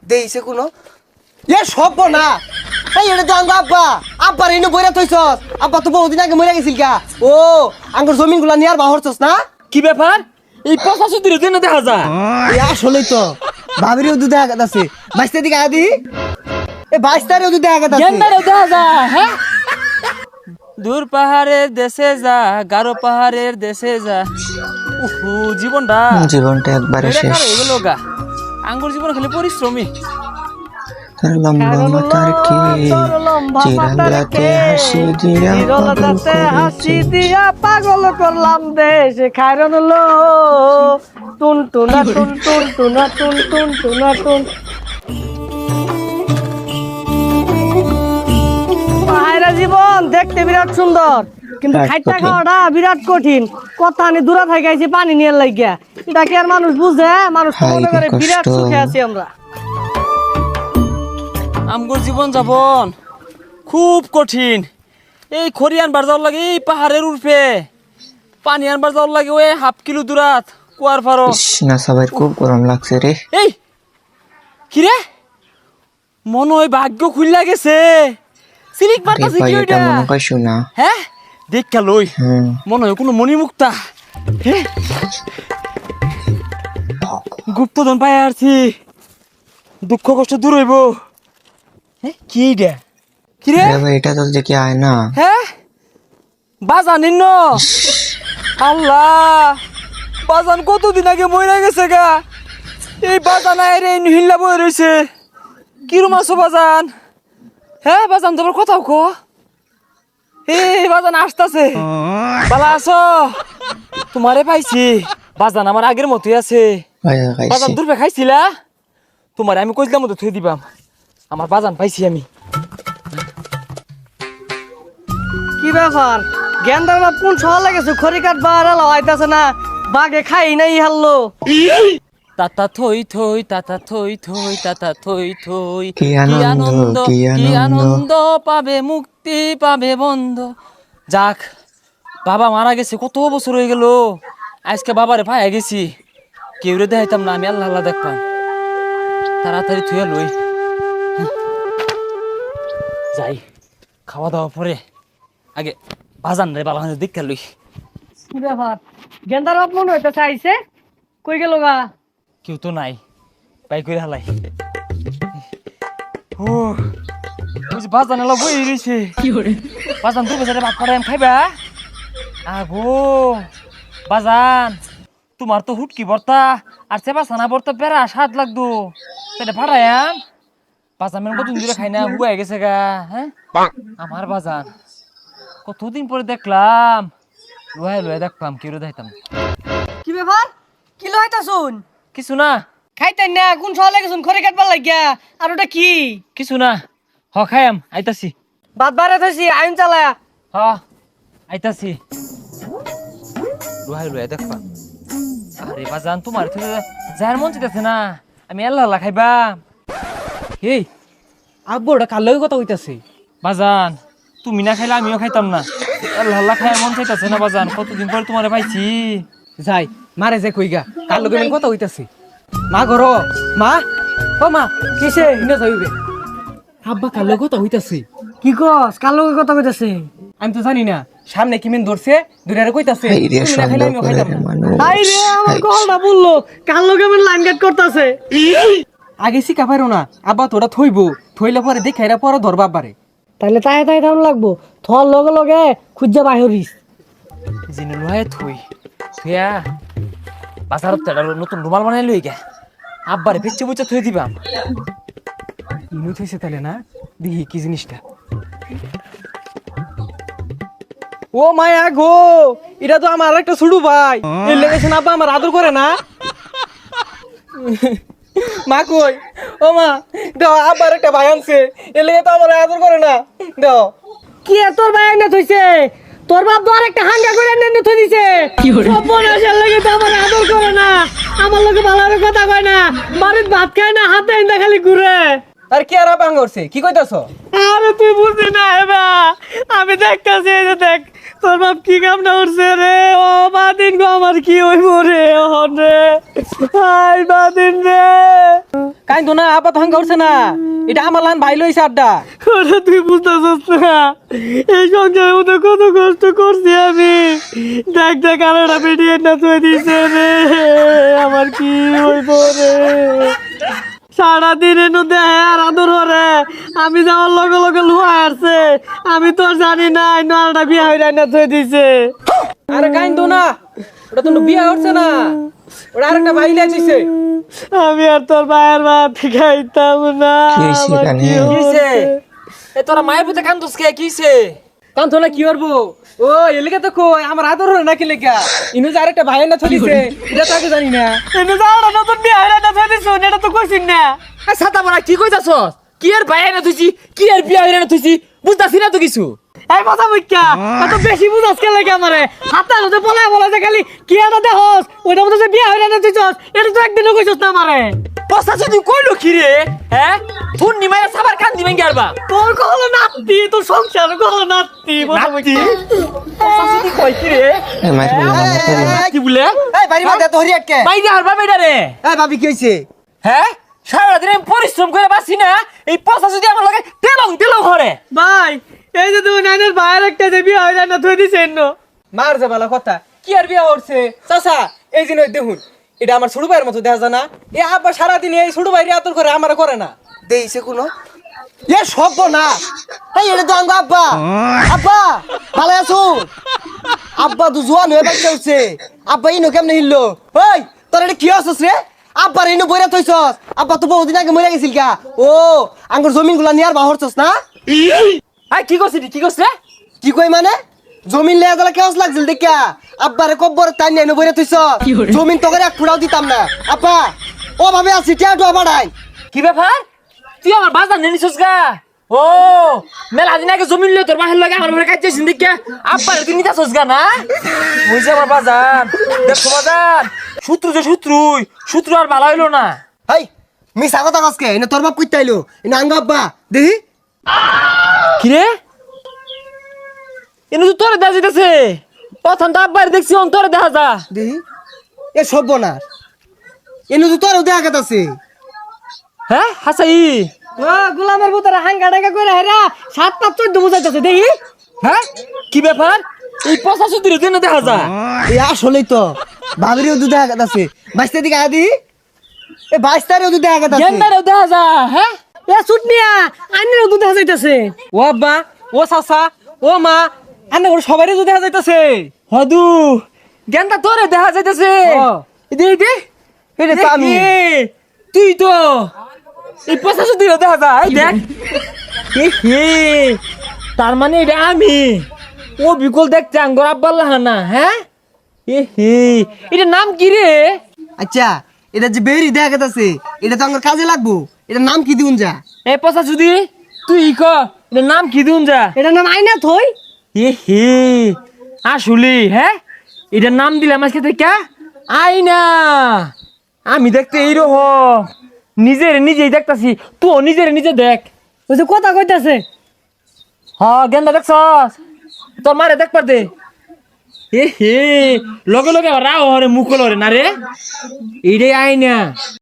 দেইছে কোনো এ সব না এই এটা তো আঙ্গ আব্বা আব্বার এনে বইরা থইছস আব্বা তো বহুদিন আগে মরে গেছিল গা ও আঙ্গুর জমিন গুলা নিয়ার বাহরছস না কি ব্যাপার এই 85 দিনের দিন দেখা যায় এই আসলেই তো ভাবিরিও দুধ দেখা আছে 22 দিকে আদি এ 22 তারিখ দুধ দেখা আছে গেন্দারে দেখা যায় হ্যাঁ দূর পাহাড়ের দেশে যা গারো পাহাড়ের দেশে যা জীবনটা একবারে শেষ এগুলো গা আঙ্গুর জীবন খালি পরিশ্রমী তার লম্বা মাথার কি চিরালাতে হাসি দিয়া পাগল করলাম দেশ খায়রন লো টুন টুনা টুন টুন টুনা টুন টুন টুনা টুন পাহাড়া জীবন দেখতে বিরাট সুন্দর কিন্তু খাইটা খাওয়াটা বিরাট কঠিন কথা আনি দূরা থাকাইছি পানি নিয়ে লাগিয়া এটা কি আর মানুষ বুঝে মানুষ মনে করে বিরাট সুখে আছি আমরা আমগর জীবন যাপন খুব কঠিন এই খড়ি আনবার যাওয়ার লাগে এই পাহাড়ের উর্ফে পানি আনবার যাওয়ার লাগে ওই 1/2 কিলো দূরাত কুয়ার পারো না সবাই খুব গরম লাগছে রে এই কি রে মনে হয় ভাগ্য খুললা গেছে সিলিক বাতাসে কি ওইটা মনে কই শোনা হ্যাঁ দেখ লই মনে হয় কোনো মণিমুক্তা হ্যাঁ গুপ্তধন পাই আসছি দুঃখ কষ্ট দূর হইব কি রে কি রে এটা তো দেখি আয় না হ্যাঁ বাজান ইন্ন আল্লাহ বাজান কতদিন আগে মরে গেছে গা এই বাজান আইরে হিল্লা বই রয়েছে কিরম আছো বাজান হ্যাঁ বাজান তোমার কথাও কো এই বাজান আসতেছে ভালো আছো তোমারে পাইছি বাজান আমার আগের মতোই আছে বাজান দূরবে খাইছিলা তোমার আমি কইলাম মতো থুই দিবাম আমার বাজান পাইছি আমি কি ব্যাপার গেন্দার বাপ কোন শহর লাগেছে খড়ি কাঠ বাড়া লাইতাছে না বাগে খাই নাই হারলো তাতা থই থই তাতা থই থই তাতা থই থই কি আনন্দ কি আনন্দ পাবে মুক্তি পাবে বন্ধ যাক বাবা মারা গেছে কত বছর হয়ে গেল আজকে বাবারে পাইয়া গেছি কেউ রে দেখাইতাম না আমি আল্লাহ আল্লাহ দেখতাম তাড়াতাড়ি থুয়া লই যাই খাওয়া দাওয়া পরে আগে বাজান রে বাবা দেখা লই কি ব্যাপার গেন্দার বাপ মনে হইতে চাইছে কই গেল গা কেউ তো নাই বাই করে হালাই ও বুঝি বাজান এলা বই রইছে কি করে বাজান তুই বেচারে ভাত পাড়ায় খাইবা আগো বাজান তোমার তো হুটকি ভর্তা আর সেবা সানা ভর্তা বেড়া স্বাদ লাগতো সেটা পাড়ায়াম বাজান মেন কতদিন ধরে খাই না হুয়াই গেছে গা হ্যাঁ আমার বাজান কতদিন পরে দেখলাম লুহাই দেখলাম কেউ দেখাইতাম কি ব্যাপার কি লইতা শুন কিছু না খাইতেন না কোন শহর লাগেছুন খড়ি কাটবার লাগিয়া আর ওটা কি কিছু না হ খায়াম আইতাছি বাদ বারে থাইছি আইন চালা হ আইতাছি লুহাই দেখলাম আরে বাজান তোমার তো যার মন চাইতেছে না আমি আল্লাহ আল্লাহ খাইবা এই আব্বু ওটা কার লগে কথা হইতাছে বাজান তুমি না খাইলে আমিও খাইতাম না আল্লাহ আল্লাহ খাই মন চাইতেছে না বাজান কতদিন পরে তোমারে পাইছি যাই মারে যে কইগা কার লগে মেন কথা হইতাছে মা ঘর মা ও মা কিসে হিনে যাইবে আব্বা কার লগে কথা হইতাছে কি কস কার লগে কথা কইতাছে আমি তো জানি না সামনে কি মেন ধরছে দুইটারে কইতাছে তুমি না খাইলে আমিও খাইতাম না আই রে আমার গলটা বললো কার লগে মেন লাইন কাট করতাছে আগে শিখা পারো না আব্বা তোরা থইবো থইলে পরে দেখাইরা পরে ধরবা পারে তাহলে তাই তাই দাম লাগবো থর লগে লগে খুঁজা বাহিরিস জিনে লয়ে থই থইয়া বাজারত তেডা নতুন রুমাল বানাই লই গে আব্বারে পেচ্ছে বুচা থই দিবাম ইনু থইছে তাহলে না দেখি কি জিনিসটা ও মায়া গো এটা তো আমার একটা ছুড়ু ভাই এর লেগেছেন আব্বা আমার আদর করে না মা কই ও মা দাও আব্বার একটা ভাই আনছে এর লেগে তো আমার আদর করে না দাও কি তোর ভাই না থইছে তোর বাপ তো আরেকটা হাঙ্গা করে এনে থই দিছে সব বনাসের লাগে তো আমার আদর করে না আমার লগে ভালো কথা কয় না বাড়িতে ভাত খায় না হাতে এনে খালি ঘুরে আর কি আর ভাঙা উঠছে কি কইতাছ? আরে তুই বুঝলি না এবা আমি দেখতাছি এই যে দেখ তোর বাপ কি কামটা উঠছে রে ও বাদিন গো আমার কি হইব রে ওহন রে হাই বাদিন রে কাইন্দ না আপাত ভাঙা উঠছে না, এটা আমার লান ভাই লইছে আড্ডা। ওরে তুই বুঝতেছিস না এই সংসারের মধ্যে কত কষ্ট করছি আমি দেখ দেখ আলোটা বেরিয়ে না তুই দিছে রে আমার কি হইব রে সারাদিন এনে দেয় আর আদর হরে আমি যাওয়ার লগে লগে লুয়া আসছে আমি তো জানি না নালটা বিয়া হয়ে না তুই দিছে আরে কাইন্দ না, ওটা তো বিয়া উঠছে না, ওটা আরেকটা ভাই লাইছে। আমি আর তোর মায়ের ভাত খাইতাম না কি হইছে আমার কানে? কি কি হইছে? এ তোরা মায়ের পুতে কান্দস কে কিছে? কান্দো না কি করবো? ও এলিকা তো কই আমার আদর হরে না কি লেগা? ইনু যে আরেকটা ভাই না চলিছে এটা তাকে জানি না। এনে যাওয়াটা নতুন বিয়া হয়ে না তুই দিছ এটা তো কইছিস না ছাতা মারা কি কইতাছস? কি আর ভাই না তুইছি, কি আর বিয়া হইরা না তুইছি, বুঝতাছি না তো কিছু। এই কথা বুঝকা এত বেশি বুঝাস কে লাগে আমারে হাতে হাতে বলা যে খালি কি আর দেখস ওইটা মধ্যে বিয়া হইরা না তুইছস এটা তো একদিনও কইছস না আমারে পসা যদি কইলো কি রে? হ্যাঁ ফোন নিমায়া সাবার কান দিবেন কি আরবা? তোর কহলো নাতি তোর সংসার কহলো নাতি নাতি? পসা যদি কই কি রে? এই মাইর বলে না করি না। কি বলে? এই বাড়ি মধ্যে তো হরি আটকে। বাইরে আরবা বেটা রে। এই ভাবি কি হইছে? হ্যাঁ সারাদিন আমি পরিশ্রম করে বাসি না, এই পসা যদি আমার লাগে তেলং হরে। ভাই এই যে তুই নানের ভাইয়ের একটা যে বিয়া হইরা না তুই দিছেন না মার যে বালা কথা কি আর বিয়া উঠছে চাচা এই জিনিস দেখুন এটা আমার ছোট ভাইয়ের মতো দেখা যায় না। এ আব্বা সারাদিন এই ছোট ভাইরে আদর করে আমার করে না দেইছে কোনো এ সব না। এই এটা তো আঙ্গ আব্বা আব্বা ভালো আছো? আব্বা তো জোয়ান হয়ে বাচ্চা উঠছে। আব্বা ইনো কেমনে হিললো? ওই তোর এটা কি হচ্ছিস রে? আব্বার ইনো বইরা থইছস? আব্বা তো বহুদিন আগে মরে গেছিল গা। ও আঙ্গুর জমিন গুলা নিয়ার বাহরছস না? আই কি করছিস কি করছ রে? কি কই মানে জমিন লেয়া গেলে কেমন লাগছিল দেখিয়া আব্বারে কব্বর তাই নিয়ে বইরে তুইছ জমিন তো করে এক ফুটাও দিতাম না। আব্বা ও ভাবে আছি টিয়াটো বাড়াই। কি ব্যাপার? তুই আমার বাজার নিয়ে নিছিস গা? ও মেলা দিন আগে জমিন লই তোর বাহির লাগে আমার ঘরে কাজ যাইছিস দেখ আব্বা তুই নিতাছস গা না? বুঝছে আমার বাজার দেখো বাজার শত্রু আর ভালো হইলো না। হাই মিছা কথা কসকে এনে তোর বাপ কইতে আইলো এনে আঙ্গ আব্বা দেখি কি রে? এনে তো তোরে দেখা যাইতেছে, প্রথম তো আব্বার দেখছি অন্তরে দেখা যা। দেখি এ সব না এনে তো তোরও দেখা গেছে। হ্যাঁ হাসাই ও গোলামের ভিতরে হাঙ্গা ডাঙ্গা করে হেরা ৭-৫-১৪ বুঝাইতেছে দেখি হ্যাঁ কি ব্যাপার? এই পচা সুতির জন্য দেখা যা। এ আসলেই তো ভাবিরিও দুধ দেখা গেছে বাইশটা দিকে আদি এ 22 তারিখও দুধ দেখা গেছে। গেন্দারেও দেখা যা। হ্যাঁ এ ছুটনিয়া আইনের দুধ দেখা যাইতেছে ও আব্বা ও চাচা ও মা আন্না করে সবারই দুধ দেখা যাইতেছে। হদু গেন্দা তোরে দেখা যাইতেছে। ও। দে দে এটা তো আমি। তুই তো এই পচা সুতির দেখা যা। এই দেখ এ হে তার মানে এটা আমি ও বিকল দেখতে আঙ্গর আব্বার লাহানা। হ্যাঁ এ হে এটা নাম কি রে? আচ্ছা এটা যে বেরি দেখা গেছে এটা তো আমার কাজে লাগবো, এটার নাম কি দিউন যা? এই পচা সুদি তুই ক এটা নাম কি দিউন যা? এটার নাম আইনা থই এ হে আসলে হ্যাঁ এটার নাম দিলাম আজকে থেকে আইনা। আমি দেখতে এইরকম নিজেই দেখতাছি, তুই নিজে দেখ। ওই যে কথা কইতাছে হ্যাঁ গেন্দা দেখছস তোর মারে দেখ পার দে। এ হে লগে লগে রাও হরে মুখ লরে না রে এইটাই আইনা।